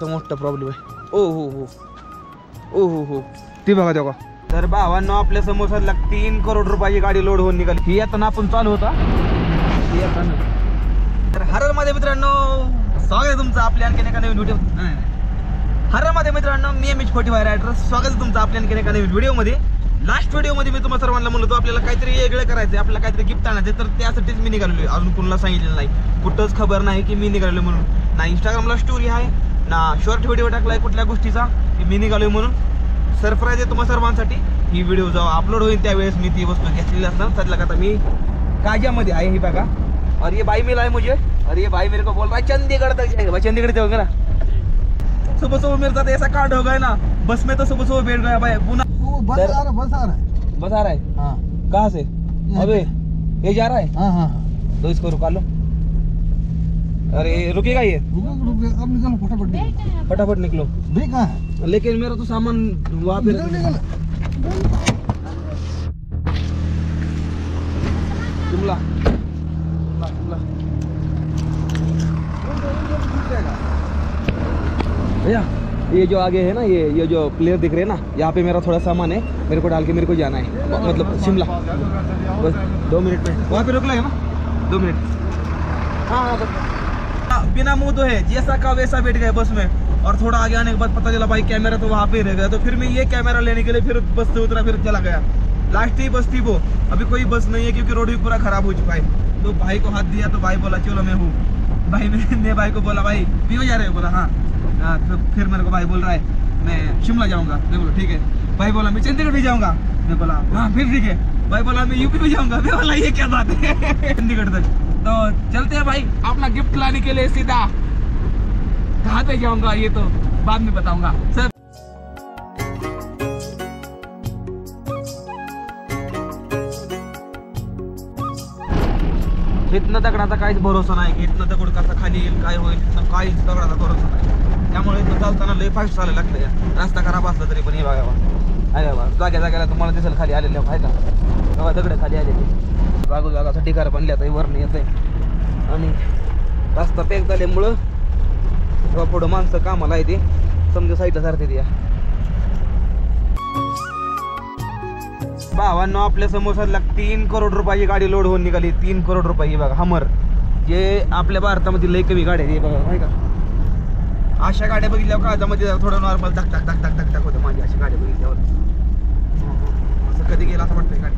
जास्त मोठा प्रॉब्लेम आहे। ओ हो हो ओ हो हो ती बघा तेव्हा। तर भावांनो आपल्या समोर 3 करोड रुपयाची गाडी लोड होऊन निघाली। ही येताना आपण चालू होता ही येताना। तर हररमध्ये मित्रांनो स्वागत आहे तुमचं आपल्या आणखीन एका नवीन व्हिडिओ। हररमध्ये मित्रांनो मी MH45 रायडर, स्वागत आहे तुमचं आपल्या आणखीन एका नवीन व्हिडिओमध्ये। लास्ट व्हिडिओमध्ये मी तुम्हाला सर्वांना म्हणलो होतो आपल्याला काहीतरी वेगळं करायचं, आपल्याला काहीतरी गिफ्ट आणायचं, तर त्यासाठीच मी निघालेलो। अजून कोणाला सांगितलेलं नाही, कुठंच खबर नाही की मी निघालेलो म्हणून। ना इंस्टाग्रामला स्टोरी आहे ना शॉर्ट व्हिडिओ टाकलाय कुठल्या गोष्टीचा की मी निघालोय म्हणून। सरप्राईज आहे तुम्हा सर्वांसाठी। ही व्हिडिओ जेव्हा अपलोड होईल त्यावेळेस मी ती वस्तू घेतलेली असणार। सध्या आता मी काजामध्ये आहे, ही बघा। और ये भाई मिला है मुझे, और ये भाई मेरे को बोल रहा है चंडीगढ़ तक जाएगा। भाई चंडीगढ़ जाओगे ना, सुबह सुबह मेरे साथ ऐसा कांड हो गया ना, बस में तो सुबह सुबह बैठ गया भाई पुनः। बस आ रहा है हाँ। कहाँ से? अबे ये जा रहा है। हाँ हाँ तो इसको रुका लो। अरे रुकेगा ये? अब निकलो फटाफट निकलो। लेकिन मेरा तो सामान वहाँ पे शिमला भैया ये जो आगे है ना, ये जो प्लेयर दिख रहे हैं ना, यहाँ पे मेरा थोड़ा सामान है, मेरे को डाल के मेरे को जाना है, मतलब शिमला। बस 2 मिनट में वहाँ पे रुक लगेगा ना, 2 मिनट। हाँ हाँ बस बिना मुँह तो है, जैसा का वैसा बैठ गए बस में। और थोड़ा आगे आने के बाद पता चला भाई कैमरा तो वहाँ पे रह गया, तो फिर मैं ये कैमरा लेने के लिए फिर बस से उतरा, फिर चला गया। लास्ट ही बस थी वो, अभी कोई बस नहीं है क्योंकि रोड भी पूरा खराब हो चुका है। तो भाई को हाथ दिया तो भाई बोला चलो मैं हूँ। भाई ने भाई को बोला भाई क्यों जा रहे हो? बोला हाँ। तो फिर मेरे को भाई बोल रहा है मैं शिमला जाऊंगा। मैं बोला ठीक है। भाई बोला मैं चंडीगढ़ भी जाऊंगा। मैं बोला हाँ फिर ठीक है। भाई बोला मैं यूपी भी जाऊंगा। मैं बोला ये क्या बात है चंडीगढ़ तक। तो चलते हैं भाई अपना गिफ्ट लाने के लिए सीधा। कहाँ पे जाऊंगा ये तो बाद में बताऊंगा सर। इतना दगडाचा काहीच भरोसा नाही की इथनं दगड कसा खाली येईल काय होईल, इथनं काहीच दगडाचा भरोसा नाही। त्यामुळे इथं चालताना लय फास्ट चालायला लागतं। रस्ता खराब असला तरी पण हे बघा आहे बघा, जाग्या जाग्याला तुम्हाला दिसेल खाली आलेले आहे का बघा, दगड खाली आलेले। जागोजागाचा ढिगार बनले आता वरनं येत आहे आणि रस्ता पॅक झाल्यामुळं तेव्हा पुढं माणसं कामाला येते, समजा साईडला सारखे या। भावांनो आपल्या समोर 3 करोड रुपयाची गाडी लोड होऊन निघाली। 3 करोड रुपये ही बघा हमर, जे आपल्या भारतामध्ये लय कमी गाड्या आहे बघा नाही का। अशा गाड्या बघितल्यावर काळजामध्ये थोडं नॉर्मल धक धक धक धक धक धक होतं माझी अशा गाड्या बघितल्यावर। असं कधी गेला असं वाटतंय गाडी।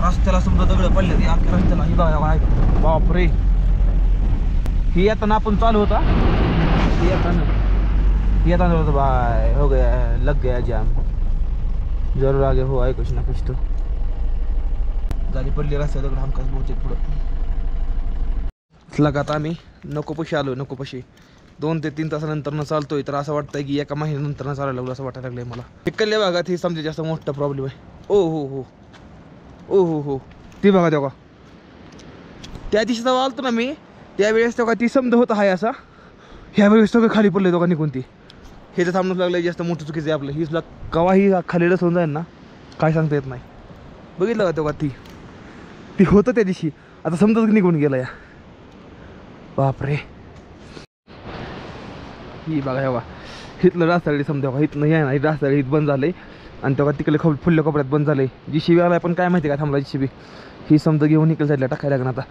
रस्त्याला समजा दगड पडले ते अख्ख्या रस्त्याला, ही बघा बापरे। ही येताना आपण चालू होता, ही येताना होता भाई हो गया लग गया जाम, जरूर आगे हो आहे कुछ ना कुछ। तो गाडी पडली रस्त्यात दगड हमकाच बहुतेक पुढं लगात आम्ही नकोपशी आलो। नकोपशी 2 ते 3 तासानंतर न चालतोय, तर असं वाटतंय की एका महिन्यानंतर न चालायला लागलो असं वाटायला लागलंय मला। इकडल्या भागात ही समजा जास्त मोठा प्रॉब्लेम आहे। ओ हो हो ओ हो हो ती बघा तेव्हा। त्या दिवशी जेव्हा आलतो ना मी त्यावेळेस तेव्हा ती समजा होत आहे असा, ह्या वेळेस सगळं खाली पडले दोघा निघून। ती हे तर थांबणं लागलं जास्त मोठं चुकीचं आहे आपलं। हीच कवा ही खाली होऊन जाईल ना काय सांगता येत नाही। बघितलं का तेव्हा ती होतं त्या दिवशी, आता समजाच निघून गेला या बापरे। ही बघा तेव्हा इथलं रास्ताळी समजा इथनं हे ना रास्ताळी इथं बंद झालंय आणि तेव्हा तिकडे फुल्ल्या कपड्यात बंद झालंय। JCB आलाय पण काय माहिती काय थांबला JCB। ही समजा घेऊन निकल साईडला टाकायला लागणार आता,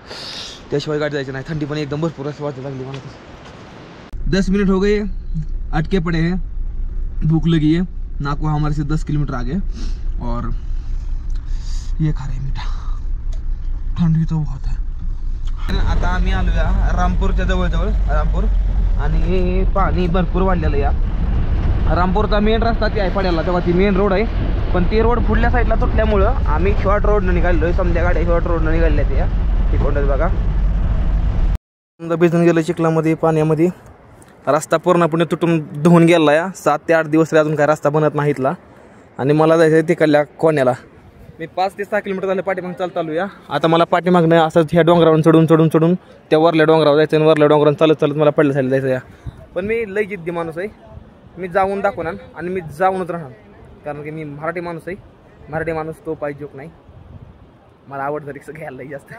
त्याशिवाय गाडी जायची नाही। थंडी पण एकदम भरपूर असं वाटायला लागली मला। 10 मिनट हो गए, अटके पड़े हैं, भूख लगी है। नाको हमारे से 10 किलोमीटर आगे और ये खा रहे मीठा, थंडी तो बहुत है। आता आम्ही आलो या रामपूरच्या जवळ रामपूर, आणि पाणी भरपूर वाढलेलं या रामपूरचा मेन रस्ता ती आहे पड्याला, तेव्हा ती मेन रोड आहे पण ती रोड पुढल्या साईडला तुटल्यामुळं आम्ही शॉर्ट रोडनं निघालोय। समजा गाड्या शॉर्ट रोडनं निघाल्या त्या तिकडच बघा। भिजून गेलं चिखलामध्ये पाण्यामध्ये, रस्ता पूर्णपणे तुटून धुवून गेला या। 7 ते 8 दिवस अजून काय रस्ता बनत नाही इथला, आणि मला जायचं आहे तिकडल्या कोण्याला। मी 5 ते 6 किलोमीटर झाले पाठीमाग चालू या। आता मला पाठीमागनं असं ह्या डोंगरावरून चढून त्या वरल्या डोंगरावर जायचं, आणि वरल्या डोंगरावरून चालत मला पडल्या साईडला जायचं या। पण मी लय जिद्दी माणूस आहे, मी जाऊन दाखवणार आणि मी जाऊनच राहणार, कारण की मी मराठी माणूस आहे। मराठी माणूस तो पाहिजे जोक नाही, मला आवडतं रिक्स घ्यायला जास्त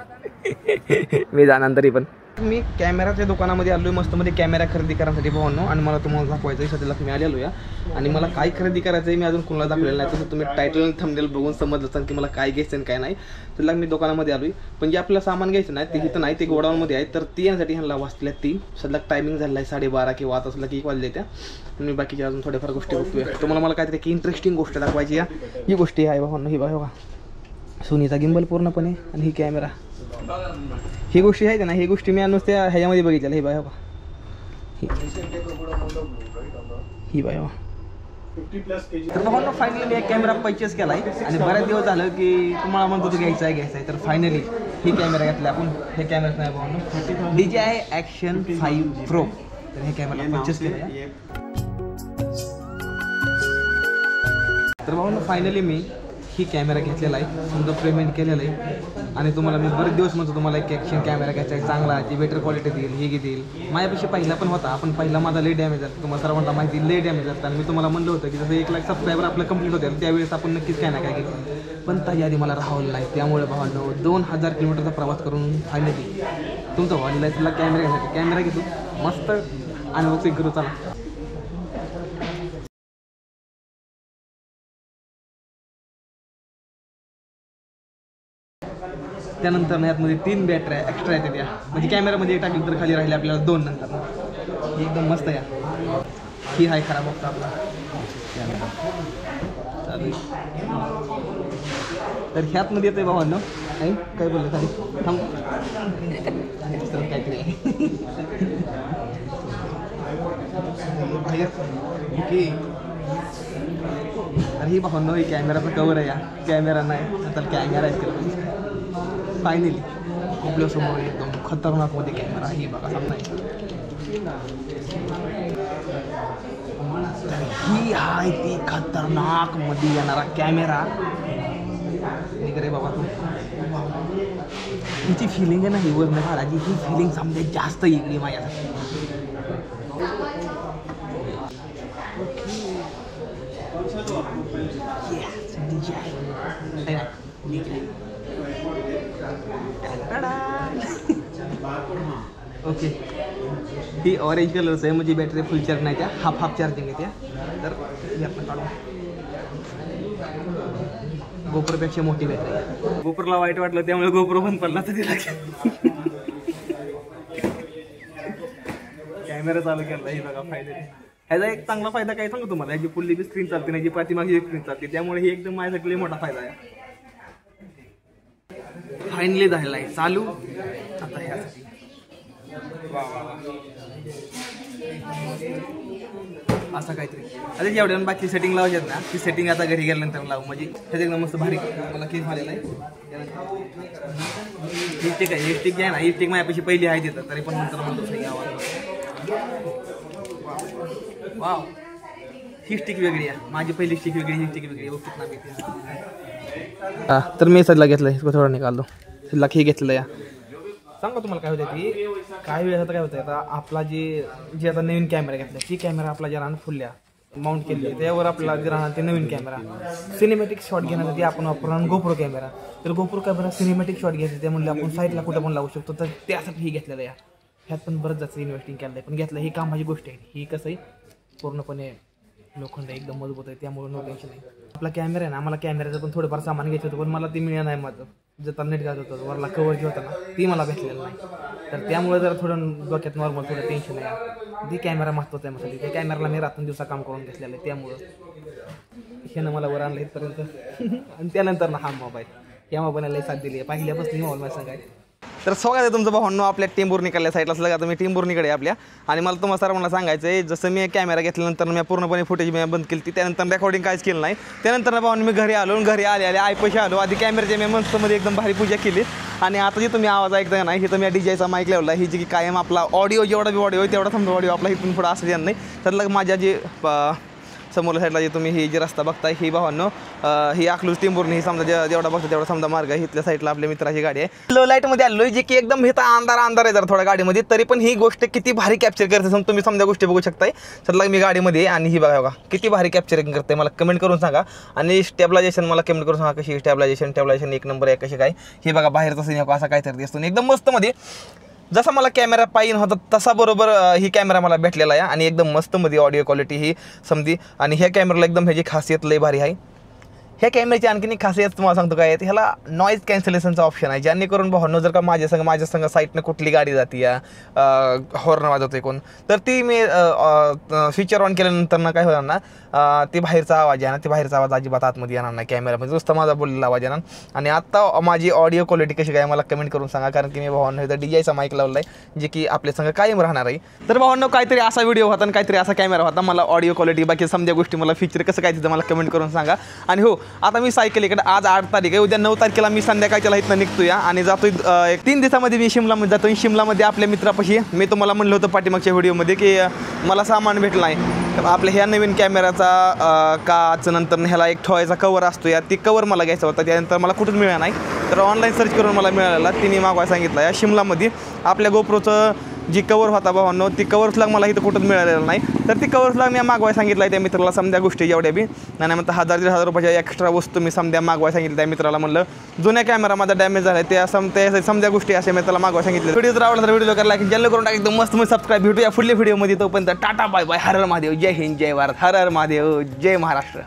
मी जाणार तरी पण. मी कॅमेराच्या दुकानामध्ये आलो आहे मस्तमध्ये कॅमेरा खरेदी करण्यासाठी भावांनो, आणि मला तुम्हाला दाखवायचं आहे सध्याला मी आलेलो या. आणि मला काय खरेदी करायचं आहे मी अजून कोणाला दाखवलेलं नाही. तसं तुम्ही टायटल आणि थंबनेल बघून समजलं असाल की मला काय घ्यायचं आणि काय नाही. तर मी दुकानामध्ये आलो आहे, पण जे आपलं सामान घ्यायचं नाही ते इथं नाही, ते गोडाऊनमध्ये आहे. तर ती येण्यासाठी ह्यांना वाचल्या 3 सध्या टायमिंग झाला आहे 12:30 किंवा आता असला की 1 वाजले त्या. मी बाकीच्या अजून थोड्याफार गोष्टी बघतोय. तुम्हाला मला काहीतरी की इंटरेस्टिंग गोष्ट दाखवायची या. ही गोष्टी आहे भावांनो, ही बघा सोनीचा गिंबल पूर्णपणे आणि ही कॅमेरा. ही गोष्टी आहेत ना, ही गोष्टी मी नुसत्या ह्याच्यामध्ये बघितल्या. ही बघा ही बघा. तर भावांनो फायनली मी एक कॅमेरा परचेस केला आहे आणि बऱ्याच दिवस झालं की तुम्हाला म्हणतो तो घ्यायचा आहे. तर फायनली ही कॅमेरा घेतला आपण. हे कॅमेरा नाही भावांनो, DJI Action 5 Pro. तर हे कॅमेरा परचेस केला आहे. तर भावांनो फायनली मी ही कॅमेरा घेतलेला आहे, समजा पेमेंट केलेलं आहे. आणि तुम्हाला मी बरेच दिवस म्हणतो तुम्हाला एक ॲक्शन कॅमेरा घ्यायचा आहे चांगला, जी बेटर क्वालिटी देईल, हे देईल. माझ्यापेक्षा पहिला पण होता, आपण पहिला माझा लय डॅमेज झाला, तुम्हाला सर्वांना माहिती लय डॅमेज झाला. आणि मी तुम्हाला म्हणलं होतं की जसं 1 लाख सबस्क्रायबर आपलं कंप्लीट होते त्यावेळेस आपण नक्कीच काय ना काय घेऊ. पण त्याच्या आधी मला राहवलं नाही. त्यामुळे भावांनो 2000 किलोमीटरचा प्रवास करून फायनली तुमचा व्हॉली लाईफला कॅमेरा घेतो, मस्त अनबॉक्सिंग करू चला. त्यानंतर यातमध्ये 3 बॅटऱ्या एक्स्ट्रा येतात त्या, म्हणजे कॅमेरामध्ये टाकली तर खाली राहिले आपल्याला 2 नंतर. ही एकदम मस्त आहे. ही आहे खराब बघता आपला कॅमेरा चालू. तर ह्यातमध्ये येते भावांनो नाही काय बोललं खाली थांब काहीतरी आहे. तर ही भावांनो ही कॅमेराचं कवर आहे. या कॅमेरा नाही आता कॅमेरा आहे. फायनली आपल्यासमोर एकदम खतरनाक मध्ये कॅमेरा. ही बघा सामना ही आहे ती खतरनाक मध्ये येणारा कॅमेरा. रे बाबा तू हिची फिलिंग आहे ना ही वरनं काढायची, ही फिलिंग समजा जास्त येईल माझ्यासाठी. ओके ही ऑरेंज कलरचं आहे, म्हणजे बॅटरी फुल चार्ज नाही त्या, हाफ चार्जिंग आहे त्या. तर ही आपण काढू. गोप्रोपेक्षा मोठी बॅटरी आहे. गोप्रोला वाईट वाटलं त्यामुळे गोप्रो बंद पडला तर तिला कॅमेरा चालू केला. ही बघा फायदा ह्याचा एक चांगला फायदा काय सांगू तुम्हाला, याची फुल्ली बी स्क्रीन चालते नाही, जी पाठीमागची स्क्रीन चालते, त्यामुळे ही एकदम माझ्यासाठी मोठा फायदा आहे. फायनली झालेला आहे चालू आता ह्यासाठी. असं काहीतरी आता जेवढ्या बाकी सेटिंग लावायची आहेत ना ती सेटिंग आता घरी गेल्यानंतर लावू, म्हणजे त्याच्या एकदम मस्त भारी मला केस झालेला आहे. इस्टिक आहे, इस्टिक जे आहे ना इस्टिक माझ्यापाशी पहिली आहे तिथं, तरी पण नंतर म्हणतो सही आवाज. वाव ही स्टिक वेगळी आहे, माझी पहिली स्टिक वेगळी, ही स्टिक वेगळी. हां तर मी सध्या घेतलं थोडं निघालो सध्या हे घेतलं. या सांगा तुम्हाला काय होतं की काही वेळेस आता काय होतं, आता आपला जे आता नवीन कॅमेरा घेतला ती कॅमेरा आपला ज्या राहणार फुल्या माउंट केली त्यावर आपला जे राहणार ते नवीन कॅमेरा सिनेमॅटिक शॉट घेण्यासाठी आपण वापरणार गोप्रो कॅमेरा. तर गोप्रो कॅमेरा सिनेमॅटिक शॉट घ्यायचं ते म्हणलं आपण साईडला कुठं पण लावू शकतो, तर त्यासाठी ही घेतलेलं या. ह्यात पण बरंच जास्त इन्व्हेस्टिंग केलं आहे, पण घेतलं ही कामाची गोष्ट आहे. ही कसं आहे पूर्णपणे लोखंड एकदम मजबूत आहे, त्यामुळे नो टेन्शन नाही. आपला कॅमेरा आहे ना, आम्हाला कॅमेऱ्याचं पण थोडंफार सामान घ्यायचं होतं, पण मला ते मिळणार नाही. माझं जर नेट घालत होतं वरला कवर जे होतं ना ती मला भेटलेलं नाही, तर त्यामुळे जरा थोडं डोक्यात नॉर्मल थोडं टेन्शन आहे. ती कॅमेरा महत्त्वाचा आहे माझ्यासाठी, त्या कॅमेराला मी रात्र दिवसा काम करून घेतलेलं आहे, त्यामुळं ह्यानं मला वर आणलं इथपर्यंत. आणि त्यानंतर ना हा मोबाईल, या मोबाईलला साथ दिली आहे पहिल्यापासून ही मोबाईल मला सांगायचं. तर स्वागत आहे तुमचं भावांनो आपल्या टेंभुर्णीकडल्या साईडला असलं का, आता मी टेंभुर्णीकडे आपल्या. आणि मला तुम्हाला सर्वांना सांगायचं आहे, जसं मी कॅमेरा घेतल्यानंतर मी पूर्णपणे फुटेज मी बंद केली, त्यानंतर रेकॉर्डिंग काहीच केलं नाही. त्यानंतर भावांनो मी घरी आलो, घरी आले पैसे आलो. आधी कॅमेऱ्याच्या मी मस्तमध्ये एकदम भारी पूजा केली. आणि आता जे तुम्ही आवाज ऐकता नाही, हे तर मी DJIचा माईक लावला, ही जी की कायम आपला ऑडिओ जेवढा बी ऑडिओ आहे तेवढा समजा ऑडिओ आपला इथून पुढं असं येणार नाही. तर माझ्या जे समोरच्या साईडला जे तुम्ही ही जी रस्ता बघताय ही भावांनो ही अकलूज टेंभुर्णी ही समजा जेवढा बघता तेवढा समजा मार्ग आहे. इथल्या साईडला आपल्या मित्राची गाडी आहे. लो लाईटमध्ये आलो जे की एकदम हे अंधार आहे जरा थोड्या गाडीमध्ये, तरी पण ही गोष्ट किती भारी कॅप्चर करते तुम्ही समजा गोष्टी बघू शकताय. सध्या मी गाडीमध्ये आणि ही बघा किती भारी कॅप्चरिंग करते. मला कमेंट करून सांगा आणि स्टॅबिलायझेशन मला कमेंट करून सांगा कशी स्टॅबिलायझेशन एक नंबर आहे कशी काय. हे बघा बाहेरचा सीन असा काहीतरी दिसतो एकदम मस्त मध्ये. जसा मला कॅमेरा पाहिजे होता तसा बरोबर ही कॅमेरा मला भेटलेला आहे आणि एकदम मस्त मध्ये ऑडिओ क्वालिटी ही समजी. आणि ह्या कॅमेराला एकदम ह्याची खासियत लय भारी आहे. ह्या कॅमेऱ्याची आणखीन एक खासियत तुम्हाला सांगतो काय आहे, ह्याला नॉईज कॅन्सलेशनचा ऑप्शन आहे, जेणेकरून भावनो जर का माझ्या संग साईटनं कुठली गाडी जाते या हॉर्न वाजवते कोण तर ती मी स्विचर ऑन केल्यानंतर ना काय होणार ना ते बाहेरचा आवाज आहे ना, ते बाहेरचा आवाज अजिबात आतमध्ये येणार नाही कॅमेरामध्ये, नुसतं माझा बोललेला आवाज येणार. आणि आत्ता माझी ऑडिओ क्वालिटी कशी काय मला कमेंट करून सांगा, कारण की मी भावांनो इथं DJI माईक लावला आहे जे की आपल्या संग कायम राहणार आहे. तर भावांनो काहीतरी असा व्हिडिओ होता आणि काहीतरी असा कॅमेरा होता. मला ऑडिओ क्वालिटी बाकी समजा गोष्टी मला फीचर कसं काय तिथं मला कमेंट करून सांगा. आणि हो आता मी सायकल इकडे आज 8 तारीख आहे, उद्या 9 तारखेला मी संध्याकाळच्या इथनं निघतो या आणि जातोय 3 दिवसामध्ये मी शिमलामध्ये जातोय. शिमलामध्ये आपल्या मित्रापाशी मी तुम्हाला म्हणलं होतं पाठीमागच्या व्हिडिओमध्ये की मला सामान भेटलं नाही आपल्या ह्या नवीन कॅमेराचा काच, नंतर ह्याला एक ठेवायचा कवर असतो या, ती कवर मला घ्यायचा होता. त्यानंतर मला कुठून मिळाला नाही तर ऑनलाईन सर्च करून मला मिळालेला, तिने मागवायला सांगितलं या शिमलामध्ये. आपल्या गोप्रोचं जी कवर होता भावांनो ती कवर फ्लॅग मला इथं कुठून मिळालेलं नाही, तर ती कवर फ्लॅग मी मागवायला सांगितलं आहे त्या मित्राला समजा गोष्टी जेवढ्या बी नाही म्हणता 1000-1500 रुपयाच्या एक्स्ट्रा वस्तू मी समजा मागवायला सांगितलं त्या मित्राला. म्हणलं जुन्या कॅमेरा माझा डॅमेज झाला त्या समजा गोष्टी अशा मी त्याला मागवायला सांगितलं. व्हिडिओ जर आवडला तर व्हिडिओ करायला ज्यांना करून टाक एकदम मस्त सबस्क्राईब. भेटूया पुढल्या व्हिडिओमध्ये, तोपर्यंत टाटा बाय बाय. हर हर महादेव, जय हिंद, जय भारत, हर हर महादेव, जय महाराष्ट्र.